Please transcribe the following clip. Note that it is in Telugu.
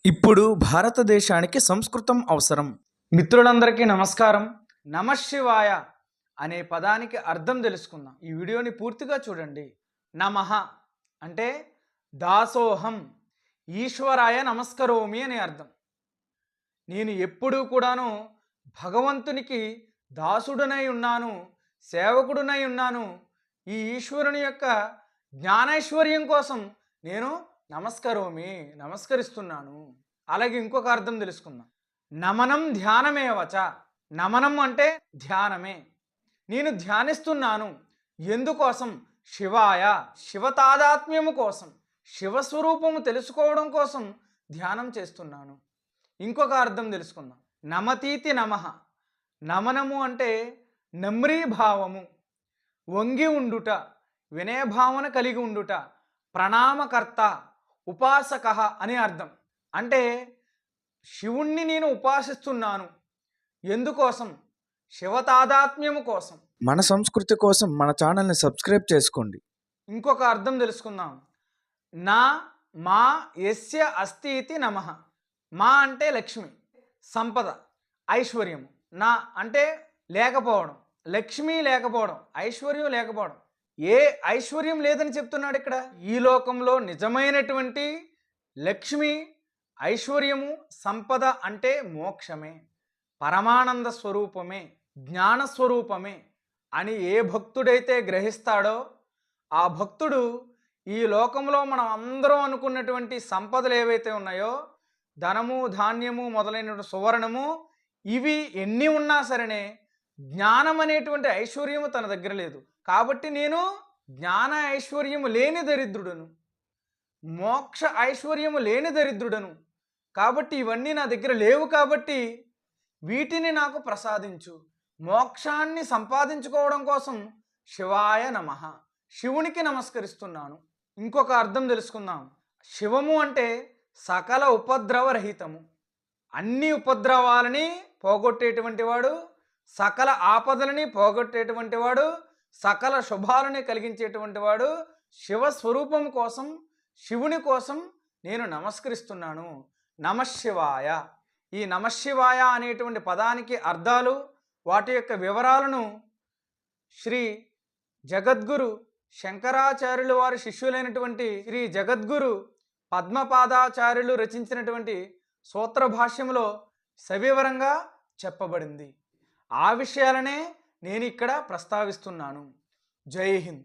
ఇప్పుడు భారతదేశానికి సంస్కృతం అవసరం. మిత్రులందరికీ నమస్కారం. నమశివాయ అనే పదానికి అర్థం తెలుసుకుందాం. ఈ వీడియోని పూర్తిగా చూడండి. నమః అంటే దాసోహం, ఈశ్వరాయ నమస్కరోమి అనే అర్థం. నేను ఎప్పుడూ కూడాను భగవంతునికి దాసుడనై ఉన్నాను, సేవకుడునై ఉన్నాను. ఈ ఈశ్వరుని యొక్క జ్ఞానైశ్వర్యం కోసం నేను నమస్కరిస్తున్నాను. అలాగే ఇంకొక అర్థం తెలుసుకుందాం. నమనం ధ్యానమేవచ. నమనం అంటే ధ్యానమే. నేను ధ్యానిస్తున్నాను ఎందుకోసం? శివాయ, శివతాదాత్మ్యము కోసం, శివస్వరూపము తెలుసుకోవడం కోసం ధ్యానం చేస్తున్నాను. ఇంకొక అర్థం తెలుసుకుందాం. నమతీతి నమః. నమనము అంటే నమ్రీభావము, వంగి ఉండుట, వినయభావన కలిగి ఉండుట, ప్రణామకర్త, ఉపాసక అని అర్థం. అంటే శివుణ్ణి నేను ఉపాసిస్తున్నాను ఎందుకోసం? శివతాదాత్మ్యము కోసం. మన సంస్కృతి కోసం మన ఛానల్ని సబ్స్క్రైబ్ చేసుకోండి. ఇంకొక అర్థం తెలుసుకుందాం. నా మా యస్య అస్తి ఇతి నమః. మా అంటే లక్ష్మి, సంపద, ఐశ్వర్యము. నా అంటే లేకపోవడం, లక్ష్మి లేకపోవడం, ఐశ్వర్యం లేకపోవడం. ఏ ఐశ్వర్యం లేదని చెప్తున్నాడు ఇక్కడ. ఈ లోకంలో నిజమైనటువంటి లక్ష్మి, ఐశ్వర్యము, సంపద అంటే మోక్షమే, పరమానంద స్వరూపమే, జ్ఞానస్వరూపమే అని ఏ భక్తుడైతే గ్రహిస్తాడో ఆ భక్తుడు ఈ లోకంలో మనం అందరం అనుకున్నటువంటి సంపదలు ఏవైతే ఉన్నాయో, ధనము, ధాన్యము మొదలైనటువంటి సువర్ణము, ఇవి ఎన్ని ఉన్నా సరేనే జ్ఞానం అనేటువంటి ఐశ్వర్యము తన దగ్గర లేదు. కాబట్టి నేను జ్ఞాన ఐశ్వర్యము లేని దరిద్రుడను, మోక్ష ఐశ్వర్యము లేని దరిద్రుడను. కాబట్టి ఇవన్నీ నా దగ్గర లేవు. కాబట్టి వీటిని నాకు ప్రసాదించు. మోక్షాన్ని సంపాదించుకోవడం కోసం శివాయ నమః, శివునికి నమస్కరిస్తున్నాను. ఇంకొక అర్థం తెలుసుకుందాం. శివము అంటే సకల ఉపద్రవరహితము, అన్ని ఉపద్రవాలని పోగొట్టేటువంటి వాడు, సకల ఆపదలని పోగొట్టేటువంటి వాడు, సకల శుభాలని కలిగించేటువంటి వాడు. శివస్వరూపం కోసం, శివుని కోసం నేను నమస్కరిస్తున్నాను. నమశివాయ. ఈ నమశివాయ అనేటువంటి పదానికి అర్థాలు, వాటి యొక్క వివరాలను శ్రీ జగద్గురు శంకరాచార్యులు వారి శిష్యులైనటువంటి శ్రీ జగద్గురు పద్మపాదాచార్యులు రచించినటువంటి సూత్ర భాష్యంలో సవివరంగా చెప్పబడింది. ఆ విషయాలనే నేను ఇక్కడ ప్రస్తావిస్తున్నాను. జై హింద్.